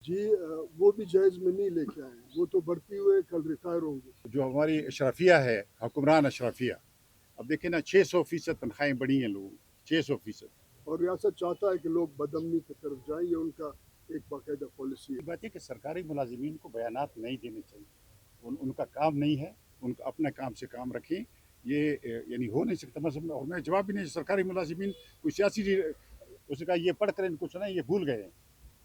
جی وہ بھی جائز میں نہیں لے کے آئے، وہ تو بڑھتی ہوئے کل ریٹائر ہوں گے۔ جو ہماری اشرافیہ ہے، حکمران اشرافیہ، اب دیکھیں نا 600% تنخواہیں بڑھی ہیں لوگوں کی، 600%۔ اور ریاست چاہتا ہے کہ لوگ بدامنی کی طرف جائیں، یہ ان کا ایک باقاعدہ پالیسی ہے۔ بات ہے کہ سرکاری ملازمین کو بیانات نہیں دینے چاہیے، ان کا کام نہیں ہے، ان کا اپنے کام سے کام رکھیں، یہ یعنی ہو نہیں سکتا مذہب۔ اور میں جواب بھی نہیں، سرکاری ملازمین کوئی سیاسی، اس نے کہا یہ پڑھ کر ان کو سنائیں، یہ بھول گئے ہیں،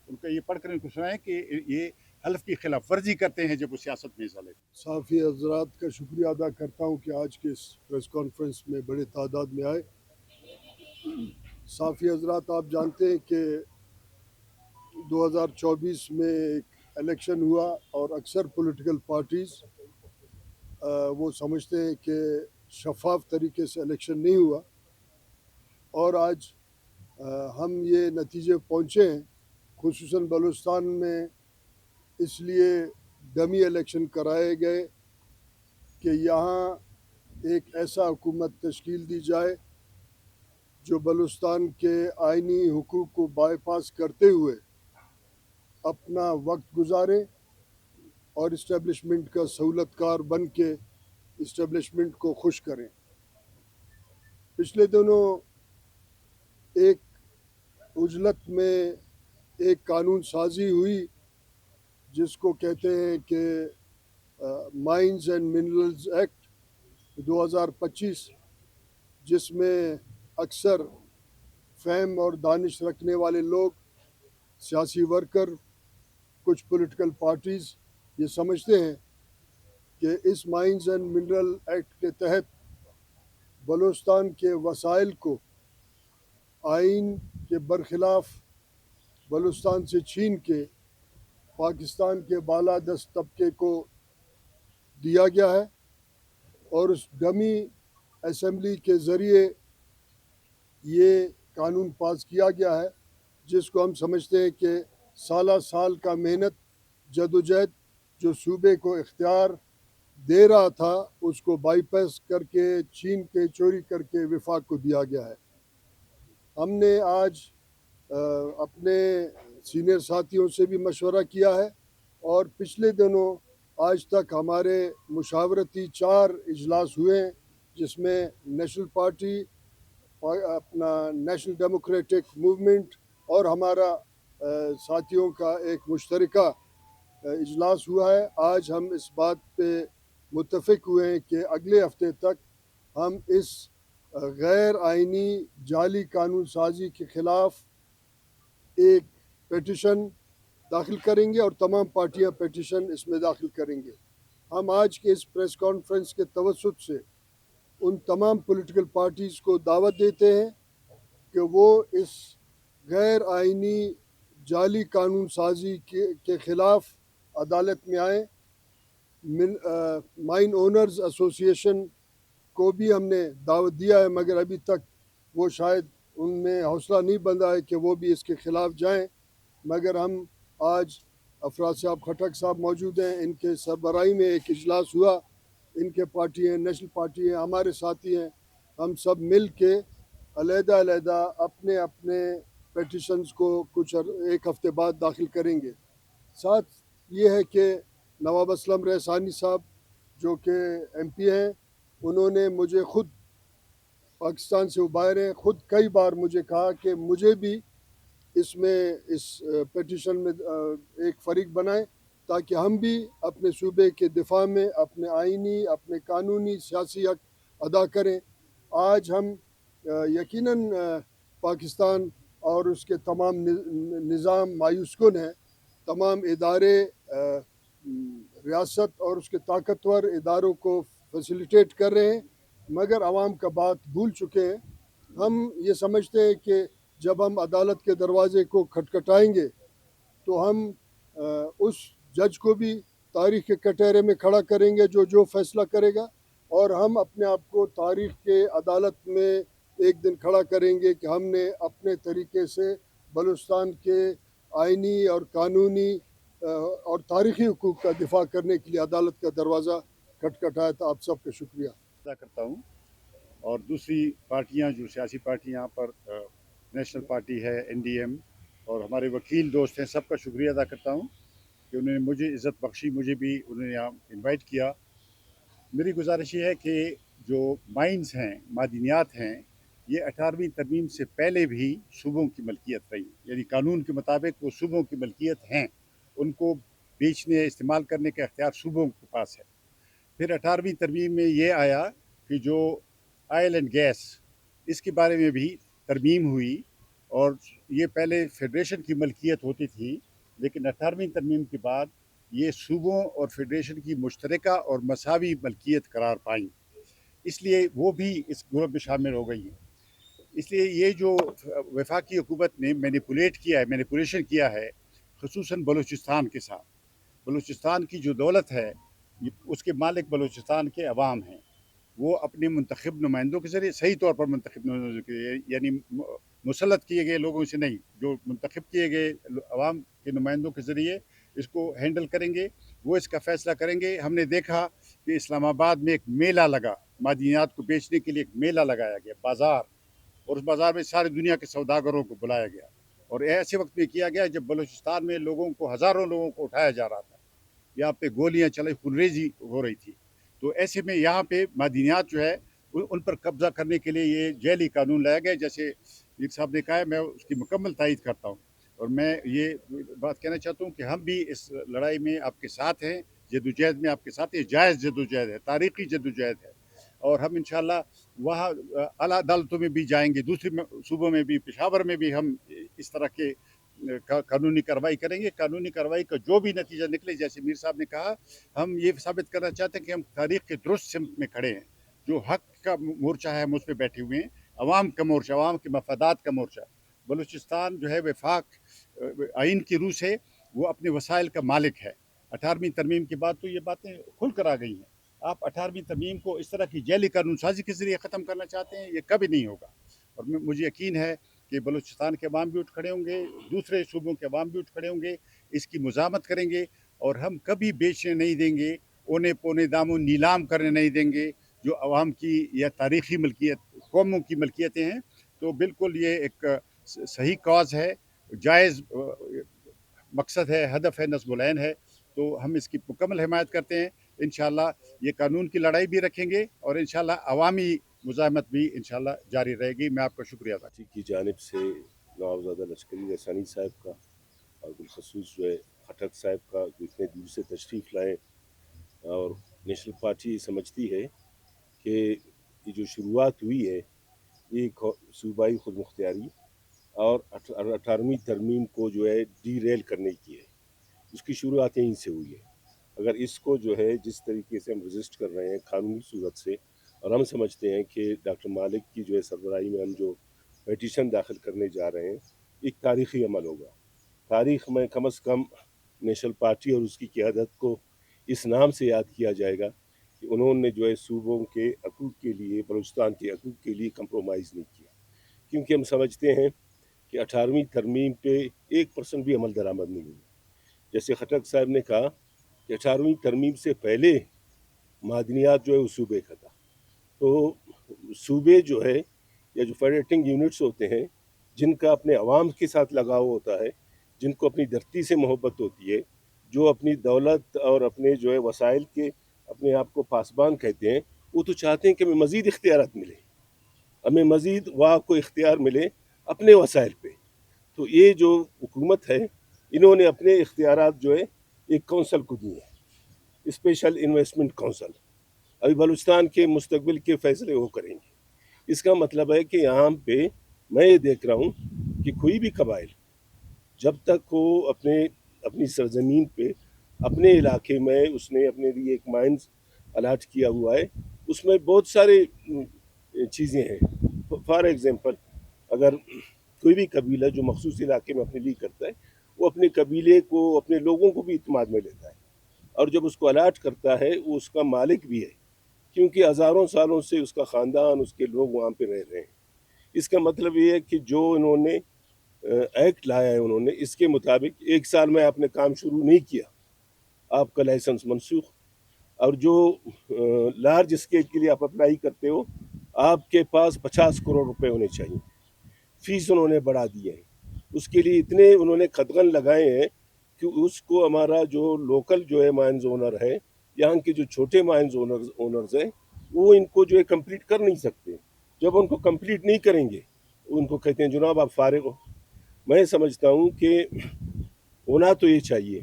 ان کا یہ پڑھ کر ان کو سنائیں کہ یہ حلف کی خلاف ورزی کرتے ہیں جب وہ سیاست میں حصہ لیتے ہیں۔ صحافی حضرات کا شکریہ ادا کرتا ہوں کہ آج کے اس پریس کانفرنس میں بڑے تعداد میں آئے۔ صحافی حضرات، آپ جانتے ہیں کہ 2024 میں ایک الیکشن ہوا اور اکثر پولیٹیکل پارٹیز وہ سمجھتے ہیں کہ شفاف طریقے سے الیکشن نہیں ہوا، اور آج ہم یہ نتیجے پہنچے ہیں، خصوصاً بلوچستان میں اس لیے ڈمی الیکشن کرائے گئے کہ یہاں ایک ایسا حکومت تشکیل دی جائے جو بلوچستان کے آئینی حقوق کو بائی پاس کرتے ہوئے اپنا وقت گزارے اور اسٹیبلشمنٹ کا سہولت کار بن کے اسٹیبلشمنٹ کو خوش کریں۔ پچھلے دنوں ایک عجلت میں ایک قانون سازی ہوئی جس کو کہتے ہیں کہ مائنز اینڈ منرلز ایکٹ 2025، جس میں اکثر فہم اور دانش رکھنے والے لوگ، سیاسی ورکر، کچھ پولیٹیکل پارٹیز یہ سمجھتے ہیں کہ اس مائنز اینڈ منرل ایکٹ کے تحت بلوچستان کے وسائل کو آئین کے برخلاف بلوچستان سے چھین کے پاکستان کے بالادست طبقے کو دیا گیا ہے، اور اس ڈمی اسمبلی کے ذریعے یہ قانون پاس کیا گیا ہے، جس کو ہم سمجھتے ہیں کہ سالہ سال کا محنت جدوجہد جو صوبے کو اختیار دے رہا تھا اس کو بائی پاس کر کے، چھین کے، چوری کر کے وفاق کو دیا گیا ہے۔ ہم نے آج اپنے سینئر ساتھیوں سے بھی مشورہ کیا ہے، اور پچھلے دنوں آج تک ہمارے مشاورتی 4 اجلاس ہوئے ہیں، جس میں نیشنل پارٹی، اپنا نیشنل ڈیموکریٹک موومنٹ اور ہمارا ساتھیوں کا ایک مشترکہ اجلاس ہوا ہے۔ آج ہم اس بات پہ متفق ہوئے ہیں کہ اگلے ہفتے تک ہم اس غیر آئینی جعلی قانون سازی کے خلاف ایک پیٹیشن داخل کریں گے، اور تمام پارٹیاں پیٹیشن اس میں داخل کریں گے۔ ہم آج کے اس پریس کانفرنس کے توسط سے ان تمام پولیٹیکل پارٹیز کو دعوت دیتے ہیں کہ وہ اس غیر آئینی جعلی قانون سازی کے خلاف عدالت میں آئیں۔ مائن اونرز ایسوسی ایشن کو بھی ہم نے دعوت دیا ہے، مگر ابھی تک وہ شاید ان میں حوصلہ نہیں بندھا ہے کہ وہ بھی اس کے خلاف جائیں، مگر ہم آج افراد صاحب خٹک صاحب موجود ہیں، ان کے سربراہی میں ایک اجلاس ہوا، ان کے پارٹی ہیں، نیشنل پارٹی ہیں، ہمارے ساتھی ہیں، ہم سب مل کے علیحدہ علیحدہ اپنے اپنے پیٹیشنز کو کچھ ایک ہفتے بعد داخل کریں گے۔ ساتھ یہ ہے کہ نواب اسلم رحسانی صاحب جو کہ ایم پی ہیں، انہوں نے مجھے خود پاکستان سے باہر ہیں، خود کئی بار مجھے کہا کہ مجھے بھی اس میں اس پیٹیشن میں ایک فریق بنائیں تاکہ ہم بھی اپنے صوبے کے دفاع میں اپنے آئینی، اپنے قانونی، سیاسی حق ادا کریں۔ آج ہم یقیناً پاکستان اور اس کے تمام نظام مایوس کن ہیں، تمام ادارے ریاست اور اس کے طاقتور اداروں کو فیسیلیٹیٹ کر رہے ہیں، مگر عوام کا بات بھول چکے ہیں۔ ہم یہ سمجھتے ہیں کہ جب ہم عدالت کے دروازے کو کھٹکھٹائیں گے تو ہم اس جج کو بھی تاریخ کے کٹہرے میں کھڑا کریں گے جو فیصلہ کرے گا، اور ہم اپنے آپ کو تاریخ کے عدالت میں ایک دن کھڑا کریں گے کہ ہم نے اپنے طریقے سے بلوچستان کے آئینی اور قانونی اور تاریخی حقوق کا دفاع کرنے کے لیے عدالت کا دروازہ کھٹکھٹایا تھا۔ آپ سب کا شکریہ ادا کرتا ہوں، اور دوسری پارٹیاں جو سیاسی پارٹیاں یہاں پر نیشنل پارٹی ہے، NDM اور ہمارے وکیل دوست ہیں، سب کا شکریہ ادا کرتا ہوں کہ انہوں نے مجھے عزت بخشی، مجھے بھی انہوں نے یہاں انوائٹ کیا۔ میری گزارش یہ ہے کہ جو مائنز ہیں، معدنیات ہیں، یہ 18ویں ترمیم سے پہلے بھی صوبوں کی ملکیت رہی، یعنی قانون کے مطابق وہ صوبوں کی ملکیت ہیں، ان کو بیچنے استعمال کرنے کا اختیار صوبوں کے پاس ہے۔ پھر 18ویں ترمیم میں یہ آیا کہ جو آئل اینڈ گیس، اس کے بارے میں بھی ترمیم ہوئی، اور یہ پہلے فیڈریشن کی ملکیت ہوتی تھی، لیکن 18ویں ترمیم کے بعد یہ صوبوں اور فیڈریشن کی مشترکہ اور مساوی ملکیت قرار پائیں، اس لیے وہ بھی اس گروپ میں شامل ہو گئی ہیں۔ اس لیے یہ جو وفاقی حکومت نے مینیپولیشن کیا ہے، خصوصاً بلوچستان کے ساتھ، بلوچستان کی جو دولت ہے اس کے مالک بلوچستان کے عوام ہیں، وہ اپنے منتخب نمائندوں کے ذریعے، صحیح طور پر منتخب نمائندوں کے ذریعے، یعنی مسلط کیے گئے لوگوں سے نہیں، جو منتخب کیے گئے عوام کے نمائندوں کے ذریعے اس کو ہینڈل کریں گے، وہ اس کا فیصلہ کریں گے۔ ہم نے دیکھا کہ اسلام آباد میں ایک میلہ لگا، معدنیات کو بیچنے کے لیے ایک میلہ لگایا گیا، بازار، اور اس بازار میں ساری دنیا کے سوداگروں کو بلایا گیا، اور ایسے وقت میں کیا گیا جب بلوچستان میں لوگوں کو، ہزاروں لوگوں کو اٹھایا جا رہا تھا، یہاں پہ گولیاں چلائی، خونریزی ہو رہی تھی۔ تو ایسے میں یہاں پہ معدنیات جو ہے ان پر قبضہ کرنے کے لیے یہ جیلی قانون لایا گیا، جیسے میر صاحب نے کہا ہے، میں اس کی مکمل تائید کرتا ہوں، اور میں یہ بات کہنا چاہتا ہوں کہ ہم بھی اس لڑائی میں آپ کے ساتھ ہیں، جدوجہد میں آپ کے ساتھ ہیں، جائز جدوجہد ہے، تاریخی جدوجہد ہے، اور ہم انشاءاللہ وہاں اعلیٰ عدالتوں میں بھی جائیں گے، دوسری صوبوں میں بھی، پشاور میں بھی ہم اس طرح کے قانونی کارروائی کریں گے۔ قانونی کارروائی کا جو بھی نتیجہ نکلے، جیسے میر صاحب نے کہا، ہم یہ ثابت کرنا چاہتے ہیں کہ ہم تاریخ کے درست سمت میں کھڑے ہیں، جو حق کا مورچہ ہے ہم اس پہ بیٹھے ہوئے ہیں، عوام کا مورچہ، عوام کے مفادات کا مورچہ۔ بلوچستان جو ہے وفاق آئین کی روح سے وہ اپنے وسائل کا مالک ہے۔ 18ویں ترمیم کے بعد تو یہ باتیں کھل کر آ گئی ہیں۔ آپ 18ویں ترمیم کو اس طرح کی جیلی قانون سازی کے ذریعے ختم کرنا چاہتے ہیں، یہ کبھی نہیں ہوگا، اور مجھے یقین ہے کہ بلوچستان کے عوام بھی اٹھ کھڑے ہوں گے، دوسرے صوبوں کے عوام بھی اٹھ کھڑے ہوں گے، اس کی مزاحمت کریں گے، اور ہم کبھی بیچنے نہیں دیں گے، اونے پونے داموں نیلام کرنے نہیں دیں گے جو عوام کی یا تاریخی ملکیت، قوموں کی ملکیتیں ہیں۔ تو بالکل یہ ایک صحیح کاز ہے، جائز مقصد ہے، ہدف ہے، نصب العین ہے، تو ہم اس کی مکمل حمایت کرتے ہیں۔ انشاءاللہ یہ قانون کی لڑائی بھی رکھیں گے، اور انشاءاللہ عوامی مزاحمت بھی انشاءاللہ جاری رہے گی۔ میں آپ کا شکریہ ادا کرتا ہوں۔ کی جانب سے نوابزادہ لشکری رسانی صاحب کا، اور بالخصوص جو ہے خٹک صاحب کا، جو اتنے دور سے تشریف لائے، اور نیشنل پارٹی سمجھتی ہے کہ یہ جو شروعات ہوئی ہے یہ صوبائی خود مختاری اور 18ویں ترمیم کو جو ہے ڈی ریل کرنے کی ہے، اس کی شروعات یہیں سے ہوئی ہے۔ اگر اس کو جو ہے جس طریقے سے ہم رجسٹ کر رہے ہیں قانونی صورت سے، اور ہم سمجھتے ہیں کہ ڈاکٹر مالک کی جو ہے سربراہی میں ہم جو پیٹیشن داخل کرنے جا رہے ہیں، ایک تاریخی عمل ہوگا۔ تاریخ میں کم از کم نیشنل پارٹی اور اس کی قیادت کو اس نام سے یاد کیا جائے گا کہ انہوں نے جو ہے صوبوں کے حقوق کے لیے، بلوچستان کے حقوق کے لیے کمپرومائز نہیں کیا، کیونکہ ہم سمجھتے ہیں کہ 18ویں ترمیم پہ 1% بھی عمل درآمد نہیں ہوئی۔ جیسے خٹک صاحب نے کہا کہ 18ویں ترمیم سے پہلے معدنیات جو ہے وہ صوبے کا تھا، تو صوبے جو ہے یا جو فیڈریٹنگ یونٹس ہوتے ہیں، جن کا اپنے عوام کے ساتھ لگاؤ ہوتا ہے، جن کو اپنی دھرتی سے محبت ہوتی ہے، جو اپنی دولت اور اپنے جو ہے وسائل کے اپنے آپ کو پاسبان کہتے ہیں، وہ تو چاہتے ہیں کہ ہمیں مزید اختیارات ملے، ہمیں مزید وہاں کو اختیار ملے اپنے وسائل پہ۔ تو یہ جو حکومت ہے، انہوں نے اپنے اختیارات جو ہے ایک کونسل کو دیے ہیں، اسپیشل انویسٹمنٹ کونسل۔ ابھی بلوچستان کے مستقبل کے فیصلے وہ کریں گے۔ اس کا مطلب ہے کہ یہاں پہ میں یہ دیکھ رہا ہوں کہ کوئی بھی قبائل جب تک وہ اپنی سرزمین پہ، اپنے علاقے میں اس نے اپنے لیے ایک مائنز الاٹ کیا ہوا ہے، اس میں بہت سارے چیزیں ہیں۔ فار ایگزامپل، اگر کوئی بھی قبیلہ جو مخصوص علاقے میں اپنے لیے کرتا ہے، وہ اپنے قبیلے کو، اپنے لوگوں کو بھی اعتماد میں لیتا ہے، اور جب اس کو الاٹ کرتا ہے وہ اس کا مالک بھی ہے، کیونکہ ہزاروں سالوں سے اس کا خاندان، اس کے لوگ وہاں پہ رہ رہے ہیں۔ اس کا مطلب یہ ہے کہ جو انہوں نے ایکٹ لایا ہے، انہوں نے اس کے مطابق 1 سال میں آپ نے کام شروع نہیں کیا، آپ کا لائسنس منسوخ، اور جو لارج اسکیل کے لیے آپ اپلائی کرتے ہو، آپ کے پاس 50 کروڑ روپے ہونے چاہیے۔ فیس انہوں نے بڑھا دی ہے، اس کے لیے اتنے انہوں نے قدغن لگائے ہیں کہ اس کو ہمارا جو لوکل جو ہے مائنز اونر ہے، یہاں کے جو چھوٹے مائنز اونرز ہیں، وہ ان کو جو ہے کمپلیٹ کر نہیں سکتے. جب ان کو کمپلیٹ نہیں کریں گے، ان کو کہتے ہیں جناب آپ فارغ ہو. میں سمجھتا ہوں کہ ہونا تو یہ چاہیے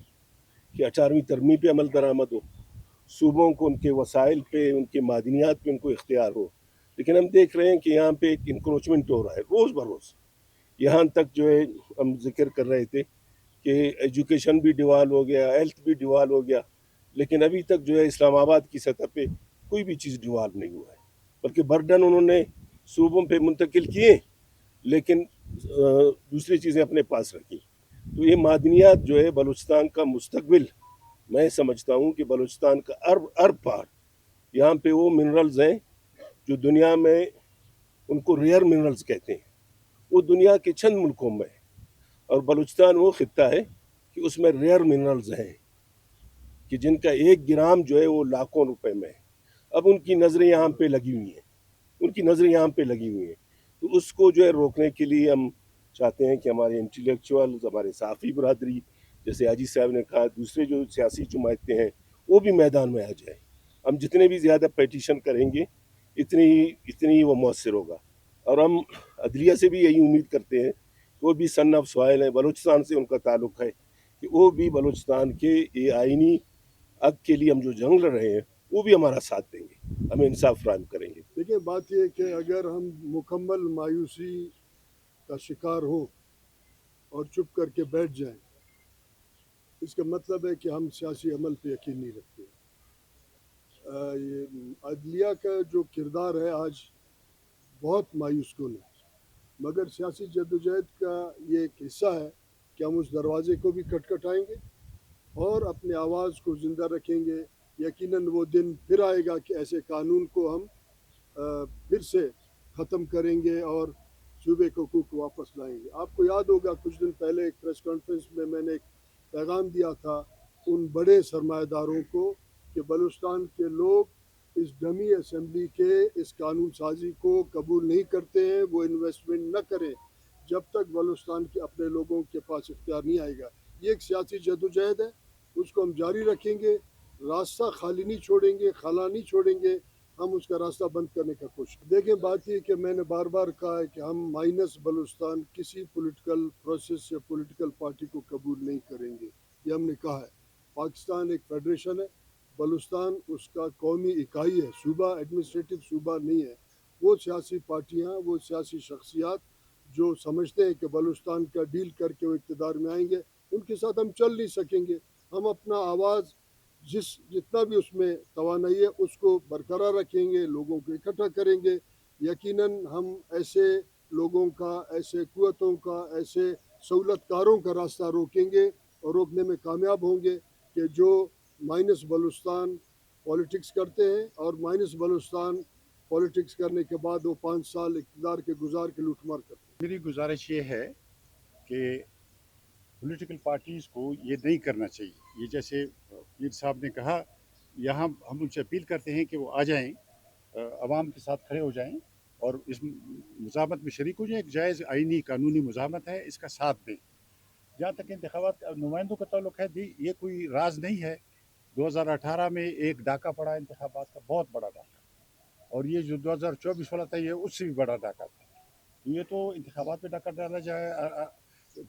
کہ 18ویں ترمیم پہ عمل درآمد ہو، صوبوں کو ان کے وسائل پہ، ان کے معدنیات پہ ان کو اختیار ہو. لیکن ہم دیکھ رہے ہیں کہ یہاں پہ ایک انکروچمنٹ ہو رہا ہے روز بروز. یہاں تک جو ہے ہم ذکر کر رہے تھے کہ ایجوکیشن بھی ڈیوال ہو گیا، ہیلتھ بھی ڈیوال ہو گیا، لیکن ابھی تک جو ہے اسلام آباد کی سطح پہ کوئی بھی چیز ڈیوال نہیں ہوا ہے، بلکہ برڈن انہوں نے صوبوں پہ منتقل کیے، لیکن دوسری چیزیں اپنے پاس رکھی. تو یہ معدنیات جو ہے بلوچستان کا مستقبل، میں سمجھتا ہوں کہ بلوچستان کا ارب پار یہاں پہ وہ منرلز ہیں جو دنیا میں ان کو ریئر منرلز کہتے ہیں، وہ دنیا کے چند ملکوں میں ہے، اور بلوچستان وہ خطہ ہے کہ اس میں ریئر منرلز ہیں کہ جن کا 1 گرام جو ہے وہ لاکھوں روپے میں ہے. اب ان کی نظریں یہاں پہ لگی ہوئی ہیں، ان کی نظریں یہاں پہ لگی ہوئی ہیں. تو اس کو جو ہے روکنے کے لیے ہم چاہتے ہیں کہ ہمارے انٹلیکچوئل، ہمارے صحافی برادری، جیسے حاجی صاحب نے کہا، دوسرے جو سیاسی جماعتیں ہیں وہ بھی میدان میں آ جائیں. ہم جتنے بھی زیادہ پیٹیشن کریں گے اتنی ہی وہ مؤثر ہوگا. اور ہم عدلیہ سے بھی یہی امید کرتے ہیں کہ وہ بھی سن آف سوائل ہیں، بلوچستان سے ان کا تعلق ہے، کہ وہ بھی بلوچستان کے یہ آئینی حق کے لیے ہم جو جنگ لڑ رہے ہیں وہ بھی ہمارا ساتھ دیں گے، ہمیں انصاف فراہم کریں گے. دیکھیں بات یہ کہ اگر ہم مکمل مایوسی کا شکار ہوں اور چپ کر کے بیٹھ جائیں، اس کا مطلب ہے کہ ہم سیاسی عمل پہ یقین نہیں رکھتے. یہ عدلیہ کا جو کردار ہے آج بہت مایوس کن ہے، مگر سیاسی جدوجہد کا یہ ایک حصہ ہے کہ ہم اس دروازے کو بھی کھٹکھٹائیں گے اور اپنے آواز کو زندہ رکھیں گے. یقیناً وہ دن پھر آئے گا کہ ایسے قانون کو ہم پھر سے ختم کریں گے اور صوبے کو حقوق واپس لائیں گے. آپ کو یاد ہوگا کچھ دن پہلے ایک پریس کانفرنس میں نے ایک پیغام دیا تھا ان بڑے سرمایہ داروں کو کہ بلوچستان کے لوگ اس ڈمی اسمبلی کے اس قانون سازی کو قبول نہیں کرتے ہیں، وہ انویسٹمنٹ نہ کریں جب تک بلوچستان کے اپنے لوگوں کے پاس اختیار نہیں آئے گا. یہ ایک سیاسی جدوجہد ہے، اس کو ہم جاری رکھیں گے، راستہ خالی نہیں چھوڑیں گے، خلا نہیں چھوڑیں گے، ہم اس کا راستہ بند کرنے کا کوشش. دیکھیں بات یہ کہ میں نے بار بار کہا ہے کہ ہم مائنس بلوچستان کسی پولیٹیکل پروسیس یا پولیٹیکل پارٹی کو قبول نہیں کریں گے. یہ ہم نے کہا ہے. پاکستان ایک فیڈریشن ہے، بلوچستان اس کا قومی اکائی ہے، صوبہ ایڈمنسٹریٹو صوبہ نہیں ہے. وہ سیاسی پارٹیاں، وہ سیاسی شخصیات جو سمجھتے ہیں کہ بلوچستان کا ڈیل کر کے وہ اقتدار میں آئیں گے، ان کے ساتھ ہم چل نہیں سکیں گے. ہم اپنا آواز جتنا بھی اس میں توانائی ہے اس کو برقرار رکھیں گے، لوگوں کو اکٹھا کریں گے. یقیناً ہم ایسے لوگوں کا، ایسے قوتوں کا، ایسے سہولت کاروں کا راستہ روکیں گے اور روکنے میں کامیاب ہوں گے کہ جو مائنس بلوچستان پولیٹکس کرتے ہیں اور مائنس بلوچستان پولیٹکس کرنے کے بعد وہ 5 سال اقتدار کے گزار کے لوٹ مار کرتے ہیں. میری گزارش یہ ہے کہ پولیٹیکل پارٹیز کو یہ نہیں کرنا چاہیے. یہ جیسے پیر صاحب نے کہا، یہاں ہم ان سے اپیل کرتے ہیں کہ وہ آ جائیں، عوام کے ساتھ کھڑے ہو جائیں اور اس مزاحمت میں شریک ہو جائیں. ایک جائز آئینی قانونی مزاحمت ہے، اس کا ساتھ دیں. جہاں تک انتخابات نمائندوں کا تعلق ہے، یہ کوئی راز نہیں ہے. 2018 میں ایک ڈاکہ پڑا انتخابات کا، بہت بڑا ڈاکہ، اور یہ جو 2024 والا تھا یہ اس سے بھی بڑا ڈاکہ تھا. یہ تو انتخابات میں ڈاکہ ڈالا جائے.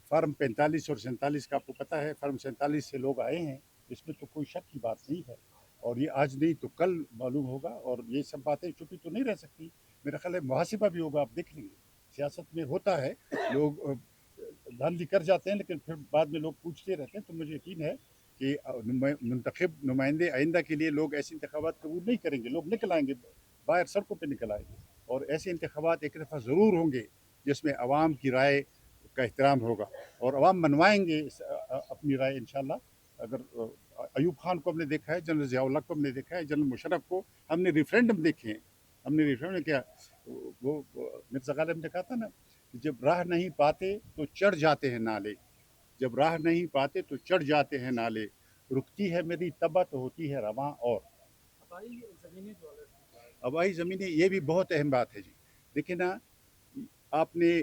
فارم 45 اور 47 کا آپ کو پتہ ہے، فارم 47 سے لوگ آئے ہیں، اس میں تو کوئی شک کی بات نہیں ہے. اور یہ آج نہیں تو کل معلوم ہوگا، اور یہ سب باتیں چھپی تو نہیں رہ سکتی. میرا خیال ہے محاسبہ بھی ہوگا. آپ دیکھ لیں گے سیاست میں ہوتا ہے، لوگ دھاندلی کر جاتے ہیں لیکن پھر بعد میں لوگ پوچھتے رہتے ہیں. تو مجھے یقین ہے کہ منتخب نمائندے آئندہ کے لیے لوگ ایسے انتخابات قبول نہیں کریں گے. لوگ نکل آئیں گے، باہر سڑکوں پہ نکل آئیں گے، اور ایسے انتخابات ایک دفعہ ضرور ہوں گے جس میں عوام کی رائے کا احترام ہوگا اور عوام منوائیں گے اپنی رائے انشاءاللہ. اگر ایوب خان کو ہم نے دیکھا ہے، جنرل ضیاء اللہ کو ہم نے دیکھا ہے، جنرل مشرف کو ہم نے ریفرینڈم دیکھے ہیں. ہم نے ریفرینڈم کیا، وہ مرزا غالب نے کہا تھا نا، جب راہ نہیں پاتے تو چڑھ جاتے ہیں نالے، جب راہ نہیں پاتے تو چڑھ جاتے ہیں نالے، رکتی ہے میری طبع تو ہوتی ہے رواں. اور آبائی زمینیں، یہ بھی بہت اہم بات ہے جی. دیکھیں نا، آپ نے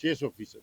600%,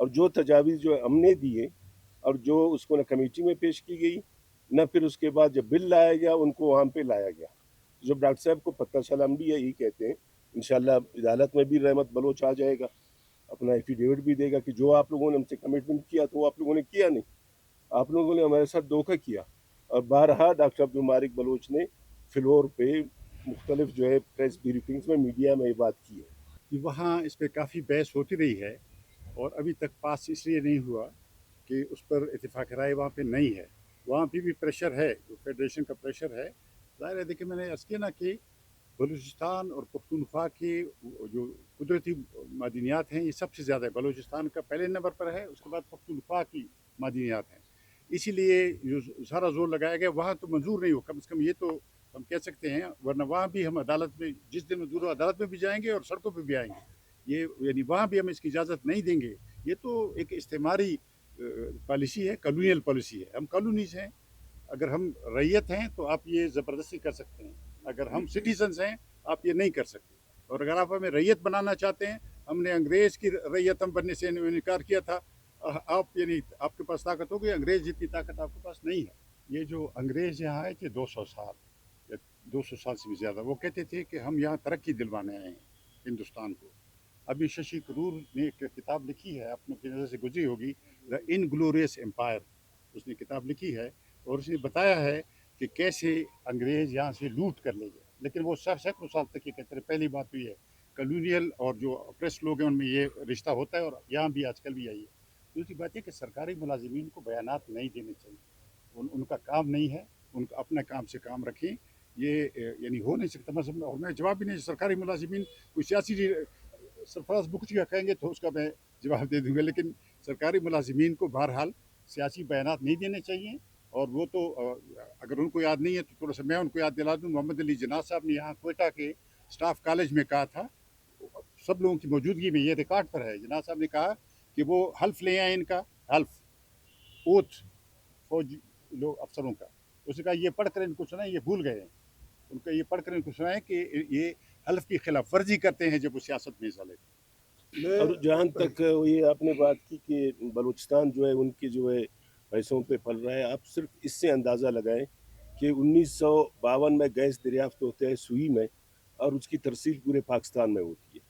اور جو تجاویز جو ہم نے دیے اور جو اس کو نہ کمیٹی میں پیش کی گئی نہ پھر اس کے بعد جب بل لایا گیا ان کو وہاں پہ لایا گیا. جب ڈاکٹر صاحب کو پتہ چلا ہم بھی یہی کہتے ہیں انشاءاللہ عدالت میں بھی رحمت بلوچ آ جائے گا, اپنا ایفیڈیوٹ بھی دے گا کہ جو آپ لوگوں نے ہم سے کمٹمنٹ کیا تو وہ آپ لوگوں نے کیا نہیں, آپ لوگوں نے ہمارے ساتھ دھوکہ کیا. اور بارہا ڈاکٹر عبد المالک بلوچ نے فلور پہ مختلف جو ہے پریس بریفنگز میں میڈیا میں یہ بات کی ہے. کہ وہاں اس پہ کافی بحث ہوتی رہی ہے اور ابھی تک پاس اس لیے نہیں ہوا کہ اس پر اتفاق رائے وہاں پہ نہیں ہے. وہاں پہ بھی پریشر ہے, جو فیڈریشن کا پریشر ہے. ظاہر ہے دیکھیں میں نے عرض کیا نا کہ بلوچستان اور پختونخوا کی جو قدرتی معدنیات ہیں یہ سب سے زیادہ بلوچستان کا پہلے نمبر پر ہے, اس کے بعد پختونخوا کی معدنیات ہیں. اسی لیے جو سارا زور لگایا گیا وہاں تو منظور نہیں ہو, کم از کم یہ تو ہم کہہ سکتے ہیں, ورنہ وہاں بھی ہم عدالت میں جس دن منظور ہو عدالت میں بھی جائیں گے اور سڑکوں پہ بھی آئیں گے. یہ یعنی وہاں بھی ہم اس کی اجازت نہیں دیں گے. یہ تو ایک استعماری پالیسی ہے, کالونیل پالیسی ہے. ہم کالونیز ہیں, اگر ہم ریت ہیں تو آپ یہ زبردستی کر سکتے ہیں, اگر ہم سٹیزنز ہیں آپ یہ نہیں کر سکتے. اور اگر آپ ہمیں ریت بنانا چاہتے ہیں, ہم نے انگریز کی ریت ہم بننے سے انکار کیا تھا. آپ یعنی آپ کے پاس طاقت ہوگی, انگریز جتنی طاقت آپ کے پاس نہیں ہے. یہ جو انگریز یہاں آئے تھے 200 سال یا 200 سال سے بھی زیادہ, وہ کہتے تھے کہ ہم یہاں ترقی دلوانے آئے ہیں ہندوستان کو. ابھی ششی تھرور نے ایک کتاب لکھی ہے, آپ کی نظر سے گزری ہوگی, دا انگلوریس امپائر. اس نے کتاب لکھی ہے اور اس نے بتایا ہے کہ کیسے انگریز یہاں سے لوٹ کر لے گئے. لیکن وہ سینکڑوں سال تک یہ کہتے رہے. پہلی بات تو یہ ہے کالونیل اور جو اپریس لوگ ہیں ان میں یہ رشتہ ہوتا ہے, اور یہاں بھی آج کل بھی یہی ہے. دوسری بات یہ کہ سرکاری ملازمین کو بیانات نہیں دینے چاہیے, ان کا کام نہیں ہے, ان کا اپنے کام سے کام رکھیں. یہ یعنی ہو نہیں سکتا مذہب میں. اور میں جواب بھی نہیں, سرکاری ملازمین کوئی سیاسی سرفراز بخش کا کہیں گے تو اس کا میں جواب دے دوں گا, لیکن سرکاری ملازمین کو بہرحال سیاسی بیانات نہیں دینے چاہیے. اور وہ تو اگر ان کو یاد نہیں ہے تو تھوڑا سا میں ان کو یاد دلا دوں. محمد علی جناح صاحب نے یہاں کوئٹہ کے اسٹاف کالج میں کہا تھا, سب لوگوں کی موجودگی میں, یہ ریکارڈ پر ہے, جناح صاحب نے کہا کہ وہ حلف لے آئے, ان کا حلف اوتھ فوجی لوگ افسروں کا. اس نے کہا یہ پڑھ کر ان کو سنائیں, یہ بھول گئے ہیں, ان کا یہ پڑھ کر ان کو سنائیں کہ یہ حلف کی خلاف ورزی کرتے ہیں جب وہ سیاست میں حصہ لیتے ہیں. اور جہاں تک یہ آپ نے بات کی کہ بلوچستان جو ہے ان کی جو ہے پیسوں پہ پل رہا ہے, آپ صرف اس سے اندازہ لگائیں کہ 1952 میں گیس دریافت ہوتے ہیں سوئی میں, اور اس کی ترسیل پورے پاکستان میں ہوتی ہے.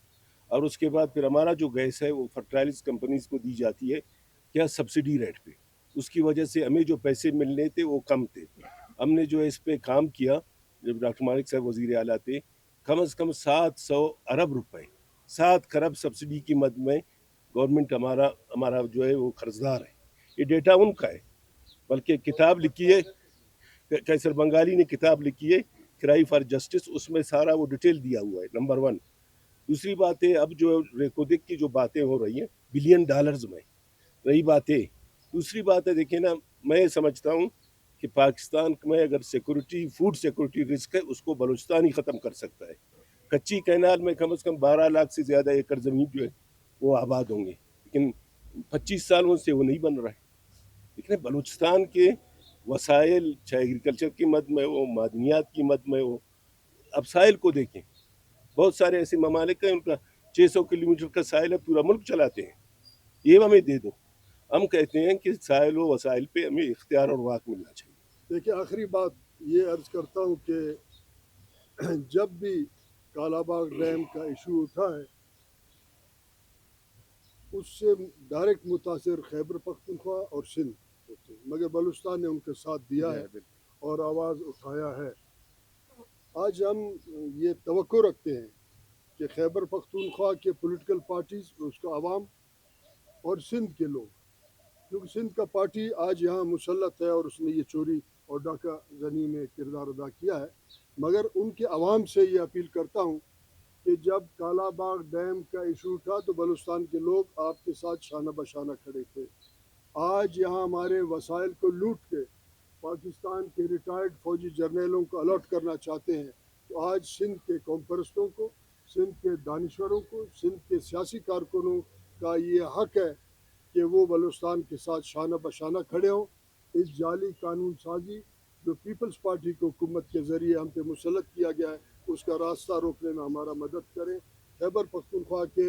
اور اس کے بعد پھر ہمارا جو گیس ہے وہ فرٹیلائز کمپنیز کو دی جاتی ہے کیا سبسڈی ریٹ پہ. اس کی وجہ سے ہمیں جو پیسے ملنے تھے وہ کم تھے. ہم نے جو اس پہ کام کیا جب ڈاکٹر مالک صاحب وزیر اعلیٰ تھے, کم از کم 700 ارب روپے 7 کھرب سبسڈی کی مد میں گورنمنٹ ہمارا جو ہے وہ قرضدار ہے. یہ ڈیٹا ان کا ہے. بلکہ کتاب لکھی ہے کیسر بنگالی نے, کتاب لکھی ہے کرائی فار جسٹس, اس میں سارا وہ ڈیٹیل دیا ہوا ہے. نمبر 1. دوسری بات ہے اب جو ریکودک کی جو باتیں ہو رہی ہیں بلین ڈالرز میں رہی باتیں. دوسری بات ہے دیکھیں نا, میں سمجھتا ہوں کہ پاکستان میں اگر سیکورٹی فوڈ سیکورٹی رسک ہے اس کو بلوچستان ہی ختم کر سکتا ہے. کچی کینال میں کم از کم 12 لاکھ سے زیادہ ایکڑ زمین جو ہے وہ آباد ہوں گے, لیکن 25 سالوں سے وہ نہیں بن رہا ہے. لیکن بلوچستان کے وسائل چاہے ایگریکلچر کی مد میں ہو, معدنیات کی مد میں ہو, اب ساحل کو دیکھیں, بہت سارے ایسے ممالک ہیں ان کا 600 کلومیٹر کا ساحل ہے, پورا ملک چلاتے ہیں. یہ ہمیں دے دو. ہم کہتے ہیں کہ ساحل و وسائل پہ ہمیں اختیار اور واک ملنا چاہیے. دیکھیے آخری بات یہ عرض کرتا ہوں کہ جب بھی کالا باغ ڈیم کا ایشو اٹھا ہے اس سے ڈائریکٹ متاثر خیبر پختونخوا اور سندھ ہوتے ہیں, مگر بلوچستان نے ان کے ساتھ دیا ہے اور آواز اٹھایا ہے. آج ہم یہ توقع رکھتے ہیں کہ خیبر پختونخوا کے پولیٹیکل پارٹیز, اس کا عوام اور سندھ کے لوگ, کیونکہ سندھ کا پارٹی آج یہاں مسلط ہے اور اس نے یہ چوری اور ڈاکہ زنی میں کردار ادا کیا ہے, مگر ان کے عوام سے یہ اپیل کرتا ہوں کہ جب کالا باغ ڈیم کا ایشو اٹھا تو بلوچستان کے لوگ آپ کے ساتھ شانہ بشانہ کھڑے تھے. آج یہاں ہمارے وسائل کو لوٹ کے پاکستان کے ریٹائرڈ فوجی جرنیلوں کو الاٹ کرنا چاہتے ہیں, تو آج سندھ کے قوم پرستوں کو, سندھ کے دانشوروں کو, سندھ کے سیاسی کارکنوں کا یہ حق ہے کہ وہ بلوچستان کے ساتھ شانہ بشانہ کھڑے ہوں. اس جعلی قانون سازی جو پیپلز پارٹی کو حکومت کے ذریعے ہم پہ مسلط کیا گیا ہے اس کا راستہ روکنے میں ہمارا مدد کریں. خیبر پختونخوا کے